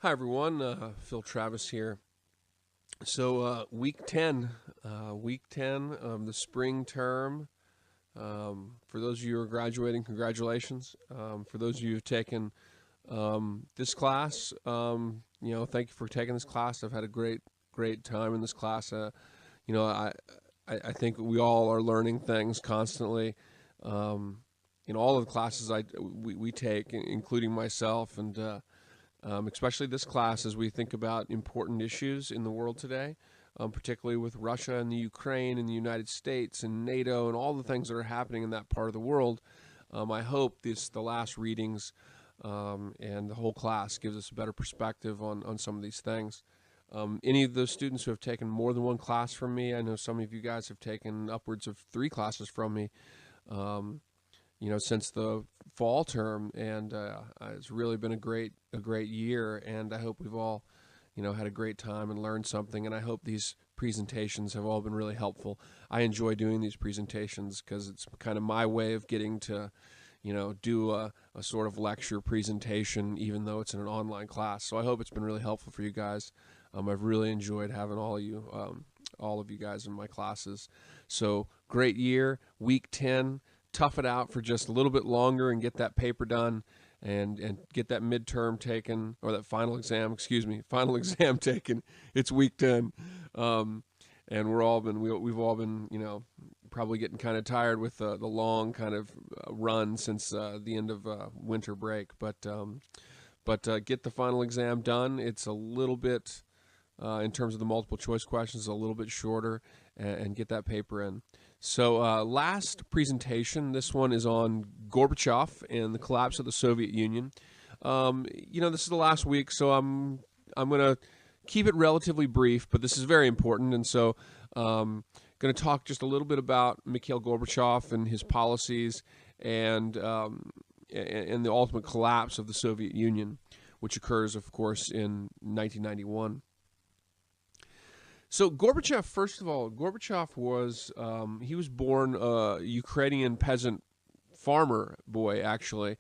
Hi everyone, Phil Travis here. So week 10 of the spring term. For those of you who are graduating, congratulations. For those of you who've taken this class, thank you for taking this class. I've had a great time in this class. You know, I, I think we all are learning things constantly. Um, in all of the classes we take, including myself, and especially this class as we think about important issues in the world today, particularly with Russia and the Ukraine and the United States and NATO and all the things that are happening in that part of the world. I hope the last readings and the whole class gives us a better perspective on some of these things. Any of those students who have taken more than one class from me, I know some of you guys have taken upwards of 3 classes from me. Since the fall term, and it's really been a great year. And I hope we've all, had a great time and learned something. And I hope these presentations have all been really helpful. I enjoy doing these presentations because it's kind of my way of getting to, do a sort of lecture presentation, even though it's in an online class. So I hope it's been really helpful for you guys. I've really enjoyed having all of you guys in my classes. So great year, week 10. Tough it out for just a little bit longer and get that paper done and get that midterm taken, or that final exam taken. It's week 10. And we've all been, probably getting kind of tired with the long kind of run since the end of winter break. But get the final exam done. It's a little bit, in terms of the multiple choice questions, a little bit shorter, and get that paper in. So last presentation, this one is on Gorbachev and the collapse of the Soviet Union. This is the last week, so I'm going to keep it relatively brief, but this is very important. And so going to talk just a little bit about Mikhail Gorbachev and his policies and the ultimate collapse of the Soviet Union, which occurs, of course, in 1991. So Gorbachev, first of all, he was born a Ukrainian peasant farmer boy, actually.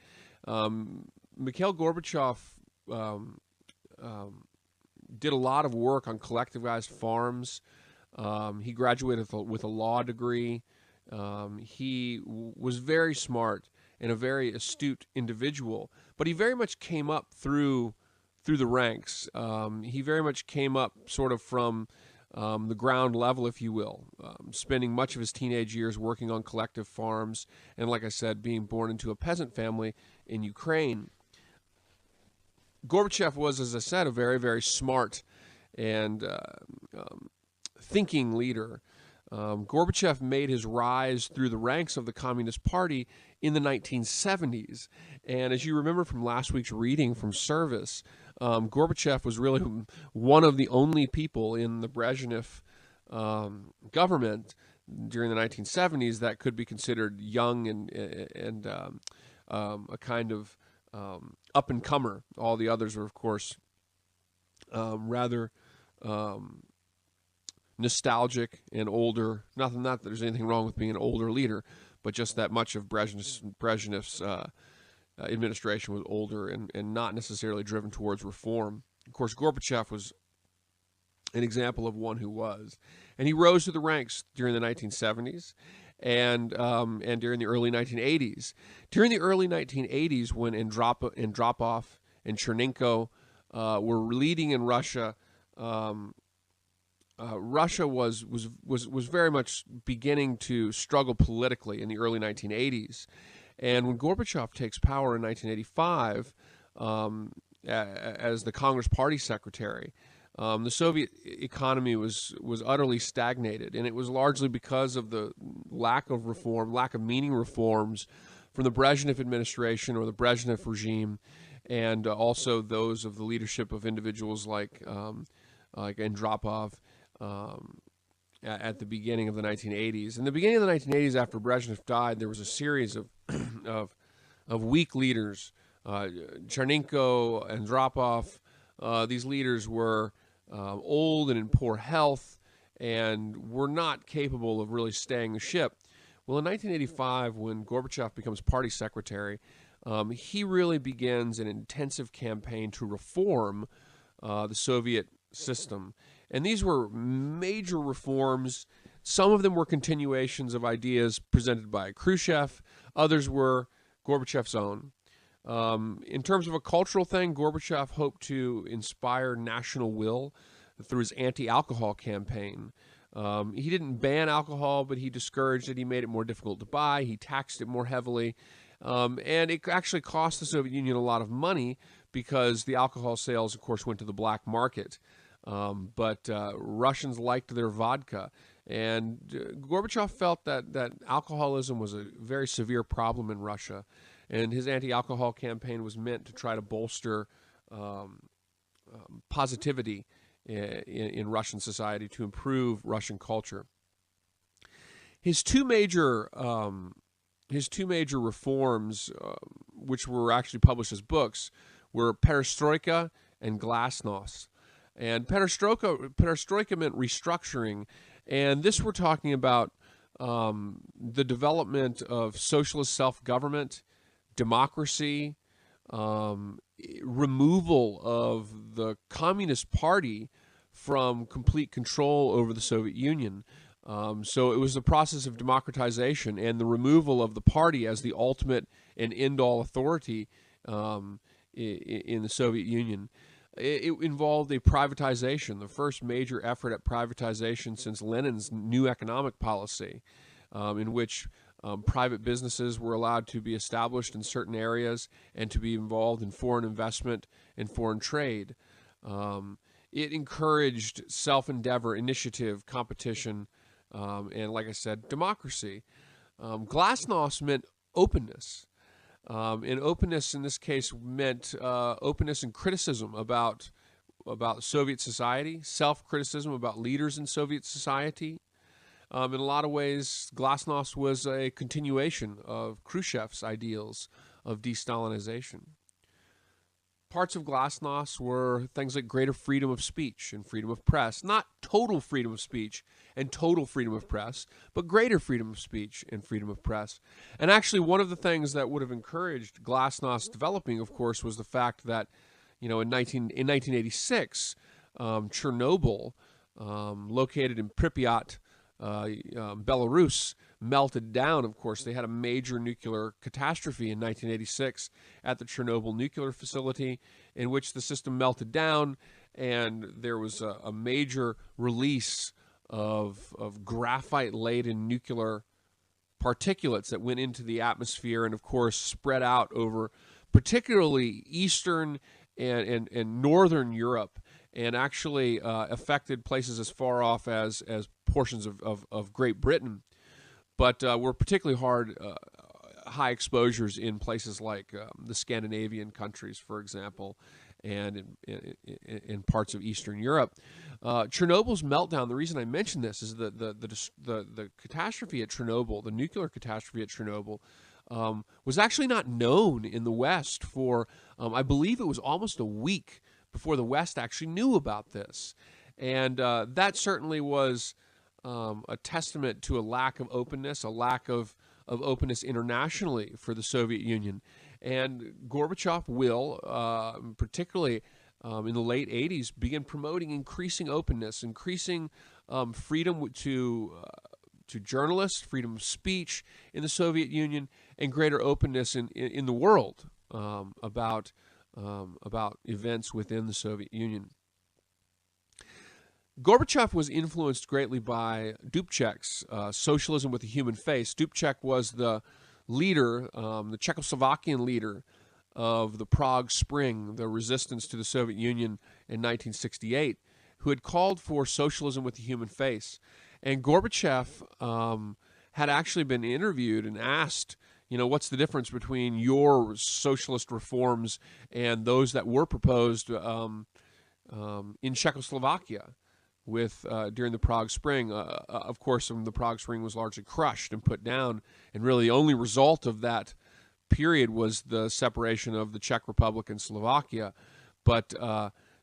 Mikhail Gorbachev did a lot of work on collectivized farms. He graduated with a law degree. He was very smart and a very astute individual, but he very much came up through the ranks. He very much came up sort of from the ground level, if you will, spending much of his teenage years working on collective farms, and like I said, being born into a peasant family in Ukraine. Gorbachev was, as I said, a very, very smart and thinking leader. Gorbachev made his rise through the ranks of the Communist Party in the 1970s. And as you remember from last week's reading from Service, Gorbachev was really one of the only people in the Brezhnev government during the 1970s that could be considered young and a kind of up-and-comer. All the others were, of course, rather nostalgic and older. Not that there's anything wrong with being an older leader, but just that much of Brezhnev's administration was older and not necessarily driven towards reform. Of course, Gorbachev was an example of one who was. And he rose to the ranks during the 1970s and during the early 1980s. During the early 1980s, when Andropov and Chernenko were leading in Russia, Russia was very much beginning to struggle politically in the early 1980s. And when Gorbachev takes power in 1985 as the Congress Party secretary, the Soviet economy was utterly stagnated, and it was largely because of the lack of reform, lack of meaning reforms from the Brezhnev administration or the Brezhnev regime, and also those of the leadership of individuals like Andropov at the beginning of the 1980s. In the beginning of the 1980s, after Brezhnev died, there was a series of weak leaders. Chernenko, Andropov, these leaders were old and in poor health and were not capable of really staying the ship. Well, in 1985, when Gorbachev becomes party secretary, he really begins an intensive campaign to reform the Soviet system. And these were major reforms. Some of them were continuations of ideas presented by Khrushchev. Others were Gorbachev's own. In terms of a cultural thing, Gorbachev hoped to inspire national will through his anti-alcohol campaign. He didn't ban alcohol, but he discouraged it. He made it more difficult to buy. He taxed it more heavily. And it actually cost the Soviet Union a lot of money because the alcohol sales, of course, went to the black market. But Russians liked their vodka. And Gorbachev felt that alcoholism was a very severe problem in Russia. And his anti-alcohol campaign was meant to try to bolster positivity in Russian society, to improve Russian culture. His two major reforms, which were actually published as books, were Perestroika and Glasnost. And perestroika meant restructuring, and this we're talking about the development of socialist self-government, democracy, removal of the Communist Party from complete control over the Soviet Union. So it was the process of democratization and the removal of the party as the ultimate and end-all authority in the Soviet Union. It involved a privatization, the first major effort at privatization since Lenin's new economic policy, in which private businesses were allowed to be established in certain areas and to be involved in foreign investment and foreign trade. It encouraged self-endeavor, initiative, competition, and, like I said, democracy. Glasnost meant openness. And openness in this case meant openness and criticism about Soviet society, self-criticism about leaders in Soviet society. In a lot of ways, Glasnost was a continuation of Khrushchev's ideals of de-Stalinization. Parts of Glasnost were things like greater freedom of speech and freedom of press. Not total freedom of speech and total freedom of press, but greater freedom of speech and freedom of press. And actually, one of the things that would have encouraged Glasnost developing, of course, was the fact that, in 1986, Chernobyl, located in Pripyat, Belarus, melted down. Of course, they had a major nuclear catastrophe in 1986 at the Chernobyl nuclear facility, in which the system melted down, and there was a major release of graphite-laden nuclear particulates that went into the atmosphere and, of course, spread out over particularly Eastern and Northern Europe, and actually affected places as far off as portions of Great Britain, but were particularly high exposures in places like the Scandinavian countries, for example, and in parts of Eastern Europe. Chernobyl's meltdown, the reason I mention this is the catastrophe at Chernobyl, the nuclear catastrophe at Chernobyl, was actually not known in the West for, I believe it was almost a week before the West actually knew about this. And that certainly was a testament to a lack of openness, a lack of openness internationally for the Soviet Union. And Gorbachev will, particularly in the late 80s, begin promoting increasing openness, increasing freedom to journalists, freedom of speech in the Soviet Union, and greater openness in the world about events within the Soviet Union. Gorbachev was influenced greatly by Dubček's Socialism with a Human Face. Dubček was the leader, the Czechoslovakian leader of the Prague Spring, the resistance to the Soviet Union in 1968, who had called for socialism with a human face. And Gorbachev had actually been interviewed and asked, what's the difference between your socialist reforms and those that were proposed in Czechoslovakia during the Prague Spring? Of course, the Prague Spring was largely crushed and put down, and really the only result of that period was the separation of the Czech Republic and Slovakia. But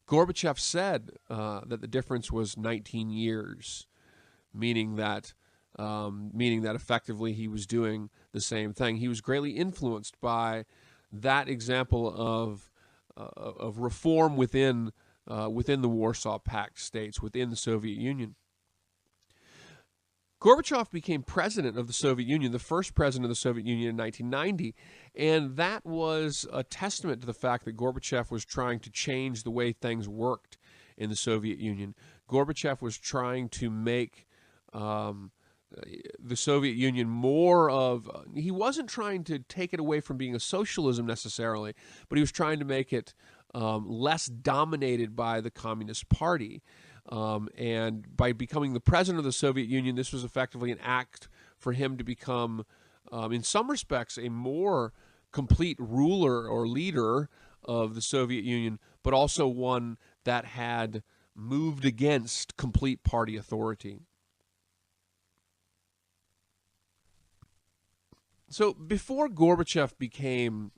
Gorbachev said that the difference was 19 years, meaning that effectively he was doing the same thing. He was greatly influenced by that example of reform within within the Warsaw Pact states, within the Soviet Union. Gorbachev became president of the Soviet Union, the first president of the Soviet Union in 1990, and that was a testament to the fact that Gorbachev was trying to change the way things worked in the Soviet Union. Gorbachev was trying to make the Soviet Union more of, he wasn't trying to take it away from being a socialism necessarily, but he was trying to make it less dominated by the Communist Party. And by becoming the president of the Soviet Union, this was effectively an act for him to become, in some respects, a more complete ruler or leader of the Soviet Union, but also one that had moved against complete party authority. So before Gorbachev became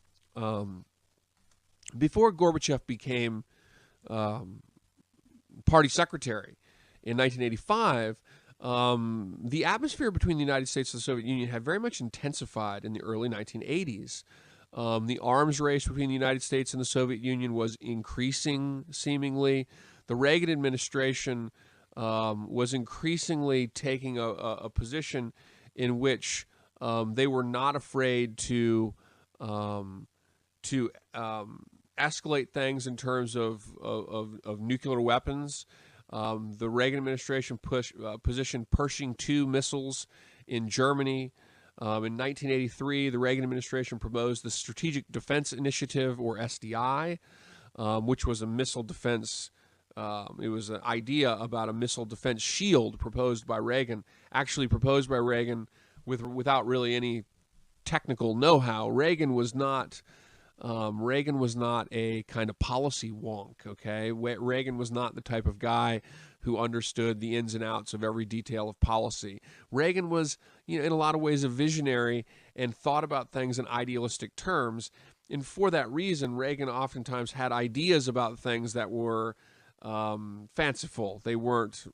party secretary in 1985, the atmosphere between the United States and the Soviet Union had very much intensified in the early 1980s. The arms race between the United States and the Soviet Union was increasing, seemingly. The Reagan administration was increasingly taking a position in which they were not afraid to escalate things in terms of nuclear weapons. The Reagan administration positioned Pershing II missiles in Germany. In 1983, the Reagan administration proposed the Strategic Defense Initiative, or SDI, which was a missile defense. It was an idea about a missile defense shield proposed by Reagan, actually proposed by Reagan without really any technical know-how. Reagan was not a kind of policy wonk, okay? Reagan was not the type of guy who understood the ins and outs of every detail of policy. Reagan was, in a lot of ways, a visionary and thought about things in idealistic terms. And for that reason, Reagan oftentimes had ideas about things that were fanciful. They weren't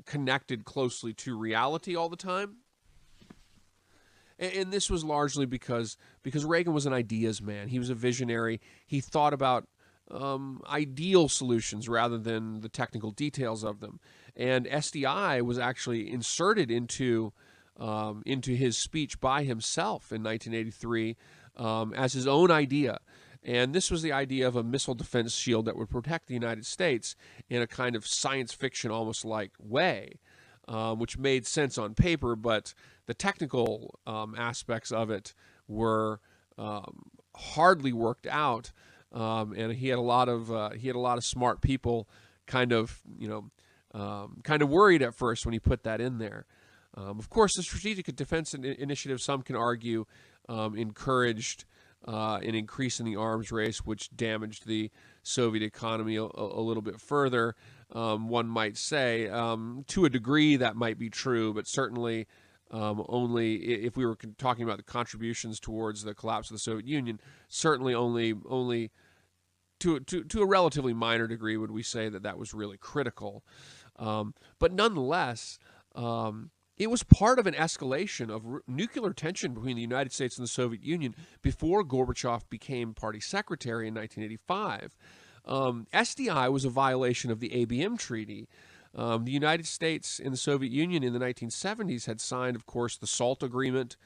connected closely to reality all the time. And this was largely because Reagan was an ideas man. He was a visionary. He thought about ideal solutions rather than the technical details of them. And SDI was actually inserted into his speech by himself in 1983 as his own idea. And this was the idea of a missile defense shield that would protect the United States in a kind of science fiction almost like way. Which made sense on paper, but the technical aspects of it were hardly worked out, and he had a lot of smart people kind of worried at first when he put that in there. Of course, the Strategic Defense Initiative, some can argue, encouraged an increase in the arms race, which damaged the Soviet economy a little bit further. One might say, to a degree, that might be true, but certainly only if we were talking about the contributions towards the collapse of the Soviet Union, certainly only to a relatively minor degree would we say that was really critical. But nonetheless, it was part of an escalation of nuclear tension between the United States and the Soviet Union before Gorbachev became party secretary in 1985. SDI was a violation of the ABM Treaty. The United States and the Soviet Union in the 1970s had signed, of course, the SALT Agreement,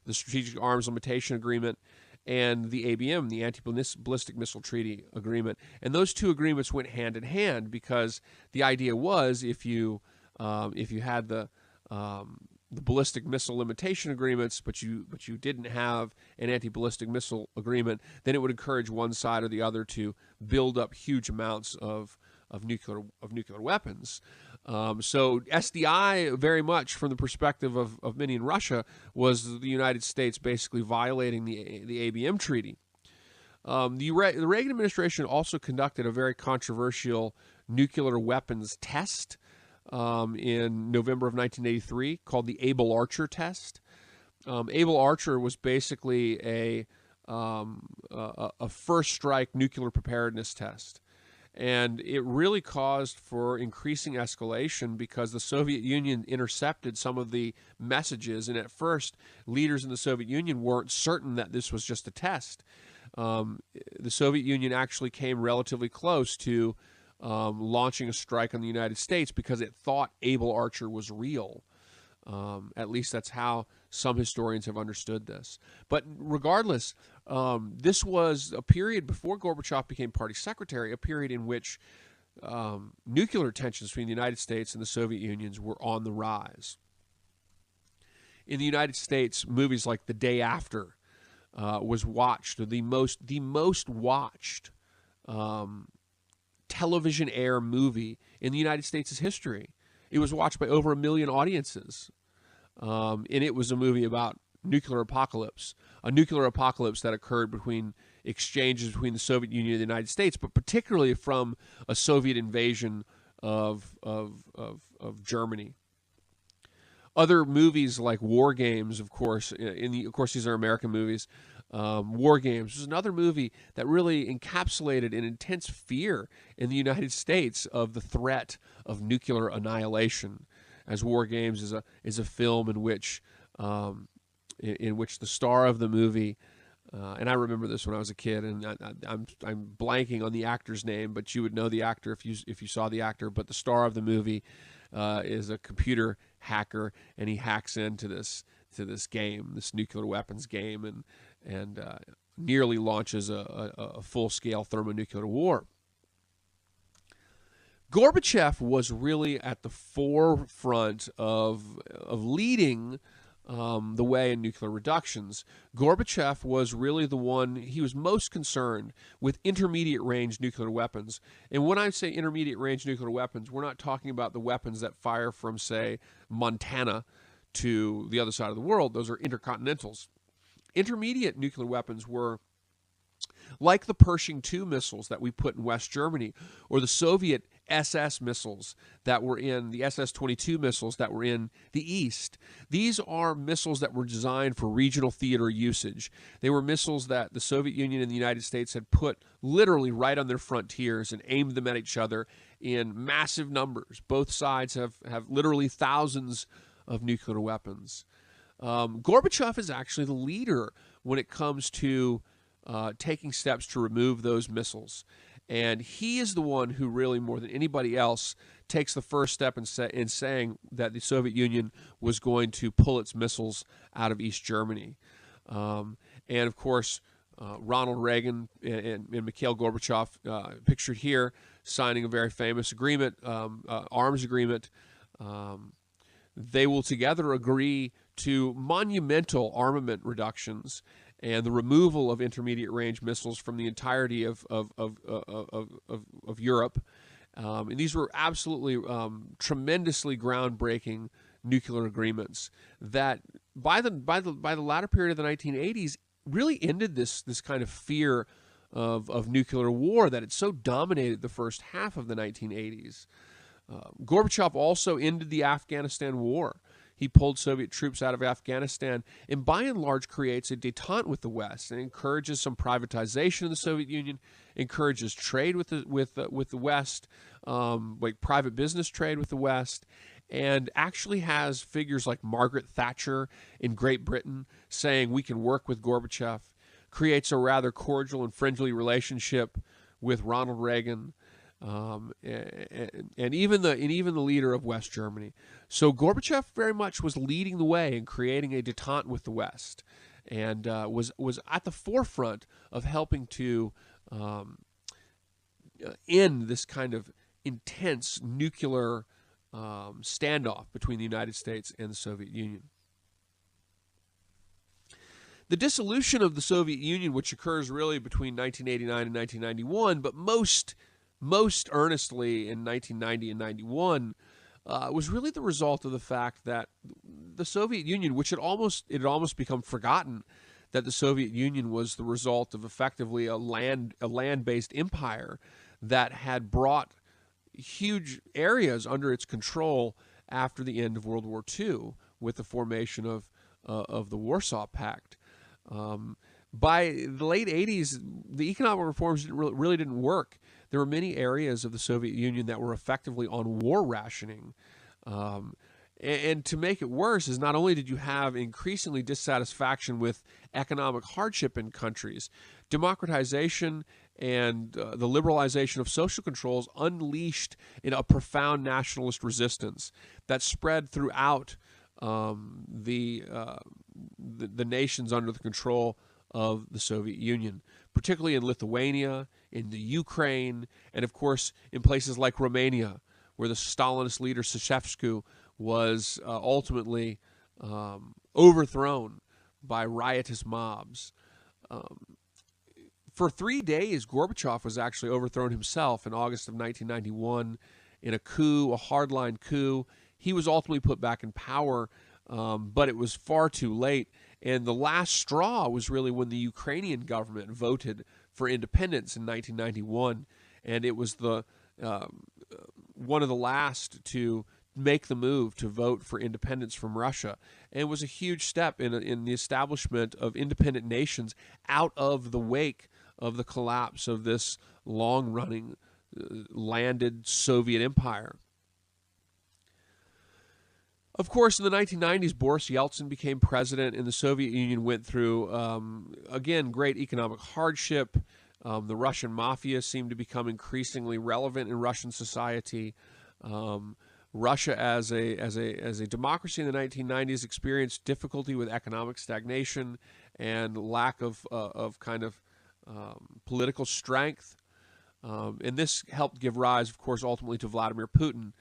the Strategic Arms Limitation Agreement, and the ABM, the Anti-Ballistic Missile Treaty Agreement. And those two agreements went hand in hand because the idea was if you had the ballistic missile limitation agreements, but you didn't have an anti-ballistic missile agreement, then it would encourage one side or the other to build up huge amounts of nuclear weapons. So SDI, very much from the perspective of many in Russia, was the United States basically violating the ABM treaty. The Reagan administration also conducted a very controversial nuclear weapons test in November of 1983 called the Able-Archer test. Able-Archer was basically a first strike nuclear preparedness test. And it really caused for increasing escalation because the Soviet Union intercepted some of the messages. And at first, leaders in the Soviet Union weren't certain that this was just a test. The Soviet Union actually came relatively close to launching a strike on the United States because it thought Able Archer was real. At least that's how some historians have understood this. But regardless, this was a period before Gorbachev became party secretary, a period in which nuclear tensions between the United States and the Soviet Union were on the rise. In the United States, movies like The Day After was watched, or the most watched television air movie in the United States' history. It was watched by over 1 million audiences, and it was a movie about nuclear apocalypse, a nuclear apocalypse that occurred between exchanges between the Soviet Union and the United States, but particularly from a Soviet invasion of Germany. Other movies like Wargames, of course, of course these are American movies. Wargames was another movie that really encapsulated an intense fear in the United States of the threat of nuclear annihilation. As Wargames is a film in which the star of the movie, and I remember this when I was a kid, and I'm blanking on the actor's name, but you would know the actor if you saw the actor. But the star of the movie is a computer hacker, and he hacks into this game, this nuclear weapons game, and nearly launches a full-scale thermonuclear war. Gorbachev was really at the forefront of leading the way in nuclear reductions. Gorbachev was really the one, he was most concerned with intermediate-range nuclear weapons. And when I say intermediate-range nuclear weapons, we're not talking about the weapons that fire from, say, Montana to the other side of the world. Those are intercontinentals. Intermediate nuclear weapons were like the Pershing II missiles that we put in West Germany, or the Soviet SS missiles that were in, the SS-22 missiles that were in the East. These are missiles that were designed for regional theater usage. They were missiles that the Soviet Union and the United States had put literally right on their frontiers and aimed them at each other in massive numbers. Both sides have literally thousands of nuclear weapons. Gorbachev is actually the leader when it comes to taking steps to remove those missiles. And he is the one who really, more than anybody else, takes the first step in saying that the Soviet Union was going to pull its missiles out of East Germany. And, of course, Ronald Reagan and Mikhail Gorbachev, pictured here, signing a very famous agreement, arms agreement. They will together agree to monumental armament reductions and the removal of intermediate-range missiles from the entirety of Europe. And these were absolutely tremendously groundbreaking nuclear agreements that, by the latter period of the 1980s, really ended this kind of fear of nuclear war that had so dominated the first half of the 1980s. Gorbachev also ended the Afghanistan war. He pulled Soviet troops out of Afghanistan and by and large creates a détente with the West and encourages some privatization of the Soviet Union, encourages trade with the West, like private business trade with the West, and actually has figures like Margaret Thatcher in Great Britain saying we can work with Gorbachev, creates a rather cordial and friendly relationship with Ronald Reagan, and even the leader of West Germany. So Gorbachev very much was leading the way in creating a détente with the West, and was at the forefront of helping to end this kind of intense nuclear standoff between the United States and the Soviet Union. The dissolution of the Soviet Union, which occurs really between 1989 and 1991, but most earnestly in 1990 and 91, was really the result of the fact that the Soviet Union, which had almost become forgotten, that the Soviet Union was the result of effectively a land-based empire that had brought huge areas under its control after the end of World War II with the formation of the Warsaw Pact. By the late 80s, the economic reforms really didn't work. There were many areas of the Soviet Union that were effectively on war rationing. And to make it worse is not only did you have increasingly dissatisfaction with economic hardship in countries, democratization and the liberalization of social controls unleashed in a profound nationalist resistance that spread throughout the nations under the control of the Soviet Union, particularly in Lithuania, in the Ukraine, and of course in places like Romania, where the Stalinist leader Ceausescu was ultimately overthrown by riotous mobs. For 3 days, Gorbachev was actually overthrown himself in August of 1991 in a coup, a hardline coup. He was ultimately put back in power, but it was far too late. And the last straw was really when the Ukrainian government voted for independence in 1991, and it was the one of the last to make the move to vote for independence from Russia. And it was a huge step in the establishment of independent nations out of the wake of the collapse of this long-running landed Soviet empire. Of course, in the 1990s, Boris Yeltsin became president, and the Soviet Union went through, again, great economic hardship. The Russian mafia seemed to become increasingly relevant in Russian society. Russia, as a democracy in the 1990s, experienced difficulty with economic stagnation and lack of political strength. And this helped give rise, of course, ultimately to Vladimir Putin.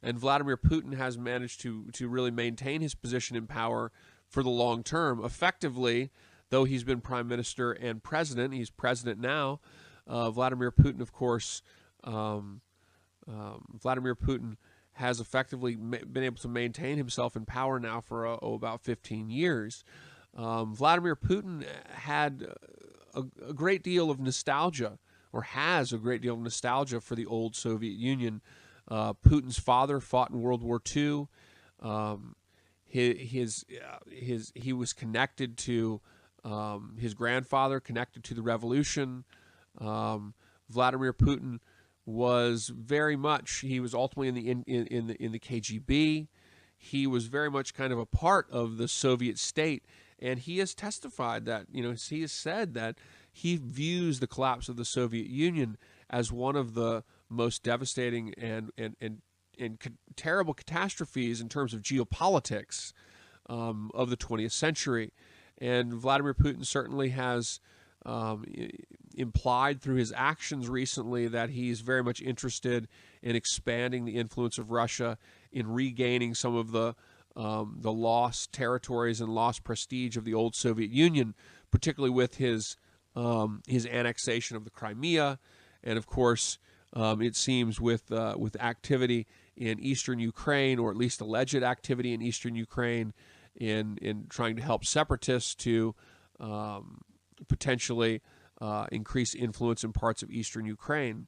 And Vladimir Putin has managed to really maintain his position in power for the long term. Effectively, though he's been prime minister and president, he's president now. Vladimir Putin, of course, Vladimir Putin has effectively been able to maintain himself in power now for about 15 years. Vladimir Putin had a great deal of nostalgia, or has a great deal of nostalgia for the old Soviet Union. Putin's father fought in World War II. He was connected to his grandfather, connected to the revolution. Vladimir Putin was very much. He was ultimately in the KGB. He was very much kind of a part of the Soviet state, and he has testified that he has said that he views the collapse of the Soviet Union as one of the most devastating and terrible catastrophes in terms of geopolitics of the 20th century. And Vladimir Putin certainly has implied through his actions recently that he's very much interested in expanding the influence of Russia, in regaining some of the lost territories and lost prestige of the old Soviet Union, particularly with his annexation of the Crimea, and of course, it seems with activity in eastern Ukraine, or at least alleged activity in eastern Ukraine, in trying to help separatists to potentially increase influence in parts of eastern Ukraine.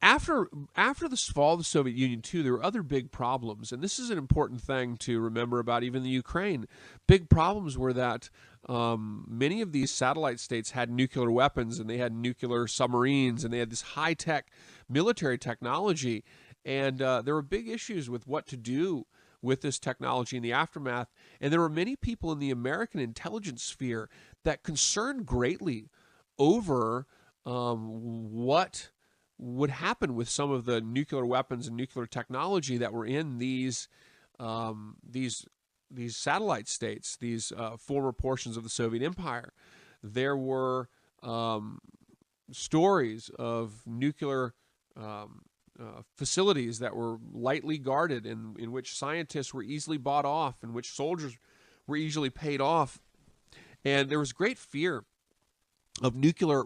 After the fall of the Soviet Union, too, there were other big problems, and this is an important thing to remember about even the Ukraine. Big problems were that many of these satellite states had nuclear weapons, and they had nuclear submarines, and they had this high-tech military technology, and there were big issues with what to do with this technology in the aftermath, and there were many people in the American intelligence sphere that concerned greatly over what would happen with some of the nuclear weapons and nuclear technology that were in these satellite states, these former portions of the Soviet Empire. There were stories of nuclear facilities that were lightly guarded, in which scientists were easily bought off, in which soldiers were easily paid off, and there was great fear of nuclear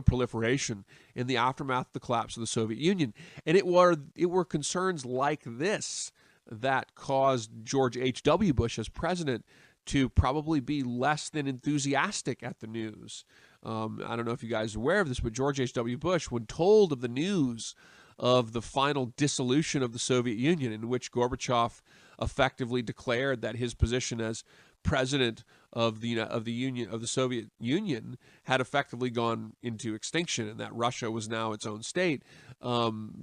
proliferation in the aftermath of the collapse of the Soviet Union. And it were concerns like this that caused George H.W. Bush as president to probably be less than enthusiastic at the news. I don't know if you guys are aware of this, but George H.W. Bush, when told of the news of the final dissolution of the Soviet Union, in which Gorbachev effectively declared that his position as president of the Soviet Union had effectively gone into extinction, and that Russia was now its own state.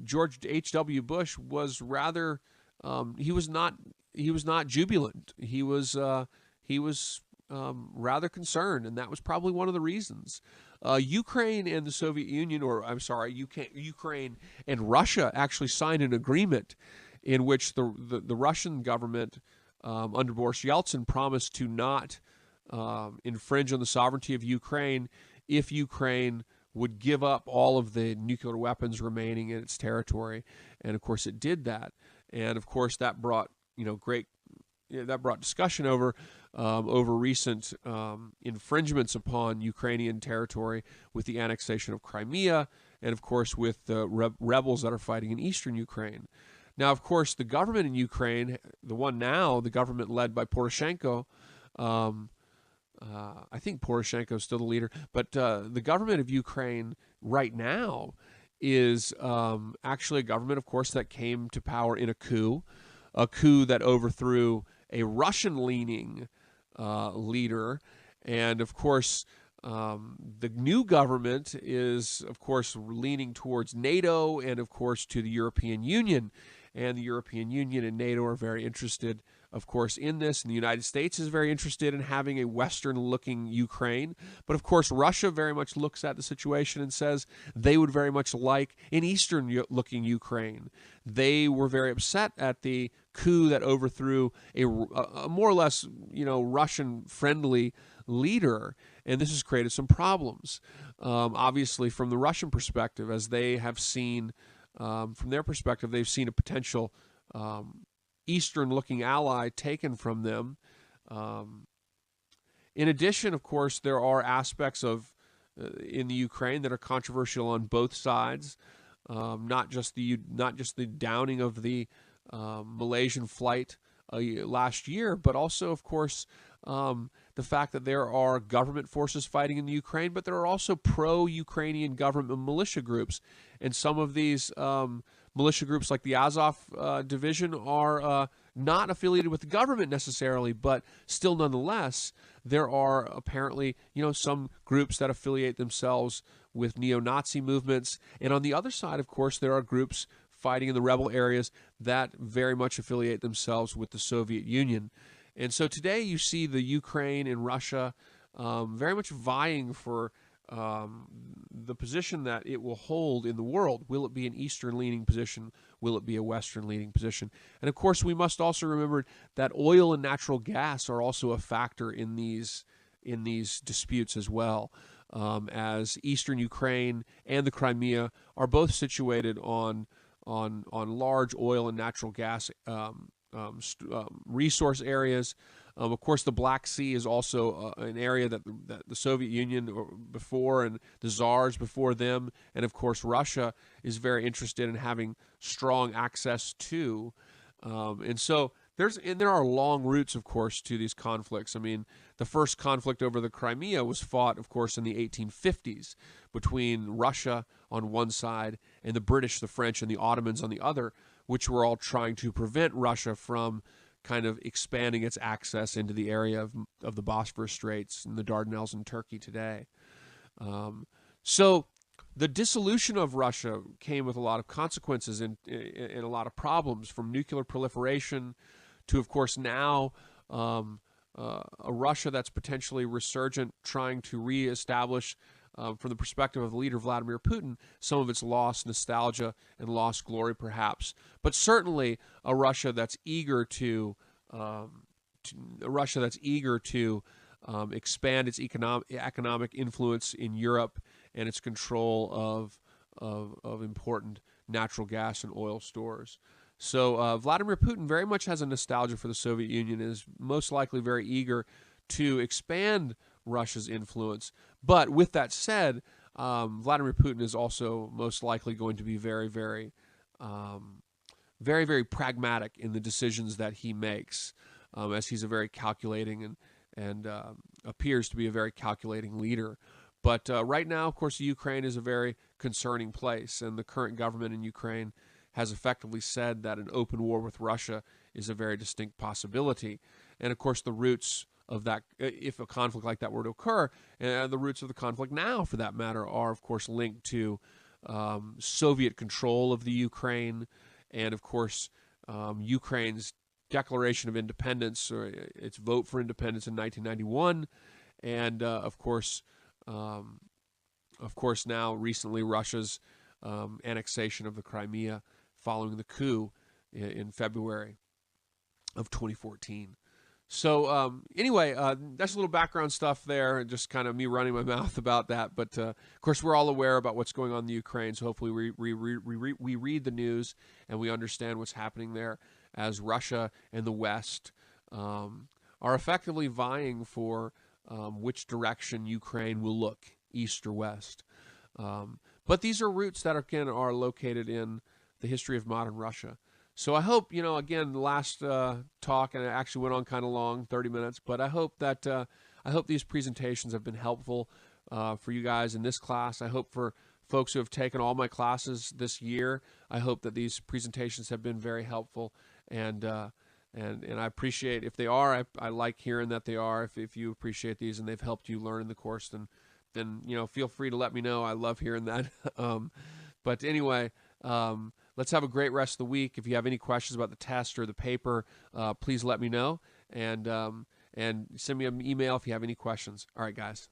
George H.W. Bush was rather he was not jubilant. He was rather concerned, and that was probably one of the reasons. Ukraine and the Soviet Union, or I'm sorry, Ukraine and Russia actually signed an agreement in which the Russian government under Boris Yeltsin promised to not infringe on the sovereignty of Ukraine if Ukraine would give up all of the nuclear weapons remaining in its territory. And of course it did that. And of course that brought discussion over recent infringements upon Ukrainian territory with the annexation of Crimea, and of course with the rebels that are fighting in eastern Ukraine. Now, of course, the government in Ukraine, the government led by Poroshenko, I think Poroshenko is still the leader, but the government of Ukraine right now is actually a government, of course, that came to power in a coup that overthrew a Russian-leaning leader. And, of course, the new government is, of course, leaning towards NATO and, of course, to the European Union. And the European Union and NATO are very interested, of course, in this. And the United States is very interested in having a Western-looking Ukraine. But, of course, Russia very much looks at the situation and says they would very much like an Eastern-looking Ukraine. They were very upset at the coup that overthrew a more or less, Russian-friendly leader. And this has created some problems, obviously, from the Russian perspective, as they have seen... from their perspective, they've seen a potential Eastern-looking ally taken from them. In addition, of course, there are aspects of in the Ukraine that are controversial on both sides. Not just the downing of the Malaysian flight last year, but also, of course, the fact that there are government forces fighting in the Ukraine, but there are also pro-Ukrainian government militia groups. And some of these militia groups, like the Azov division, are not affiliated with the government necessarily, but still nonetheless, there are apparently, some groups that affiliate themselves with neo-Nazi movements. And on the other side, of course, there are groups fighting in the rebel areas that very much affiliate themselves with the Soviet Union. And so today you see the Ukraine and Russia very much vying for the position that it will hold in the world. Will it be an Eastern-leaning position? Will it be a Western-leaning position? And of course, we must also remember that oil and natural gas are also a factor in these disputes as well, as Eastern Ukraine and the Crimea are both situated on large oil and natural gas resource areas. Of course, the Black Sea is also an area that the Soviet Union before, and the czars before them, and of course Russia is very interested in having strong access to. And so there are long roots, of course, to these conflicts. I mean, the first conflict over the Crimea was fought, of course, in the 1850s between Russia on one side and the British, the French, and the Ottomans on the other, which were all trying to prevent Russia from kind of expanding its access into the area of the Bosphorus Straits and the Dardanelles in Turkey today. So the dissolution of Russia came with a lot of consequences and a lot of problems, from nuclear proliferation to, of course, now a Russia that's potentially resurgent, trying to reestablish, from the perspective of the leader Vladimir Putin, some of its lost nostalgia and lost glory, perhaps. But certainly a Russia that's eager to expand its economic influence in Europe and its control of important natural gas and oil stores. So Vladimir Putin very much has a nostalgia for the Soviet Union and is most likely very eager to expand Russia's influence. But with that said, Vladimir Putin is also most likely going to be very, very pragmatic in the decisions that he makes, as he's a very calculating and appears to be a very calculating leader. But right now, of course, Ukraine is a very concerning place, and the current government in Ukraine has effectively said that an open war with Russia is a very distinct possibility. And of course, the roots that, if a conflict like that were to occur. And the roots of the conflict now, for that matter, are, of course, linked to Soviet control of the Ukraine, and, of course, Ukraine's declaration of independence, or its vote for independence in 1991, and of course, now recently Russia's annexation of the Crimea following the coup in February of 2014. So anyway, that's a little background stuff there, just kind of me running my mouth about that. But of course, we're all aware about what's going on in the Ukraine, so hopefully we read the news and we understand what's happening there, as Russia and the West are effectively vying for which direction Ukraine will look, east or west. But these are roots that, again, are located in the history of modern Russia. So I hope, again, the last talk, and it actually went on kind of long, 30 minutes, but I hope that these presentations have been helpful for you guys in this class. I hope for folks who have taken all my classes this year, I hope that these presentations have been very helpful, and I appreciate if they are. I like hearing that they are. If you appreciate these and they've helped you learn in the course, then feel free to let me know. I love hearing that. But anyway, let's have a great rest of the week. If you have any questions about the test or the paper, please let me know, and send me an email if you have any questions. All right, guys.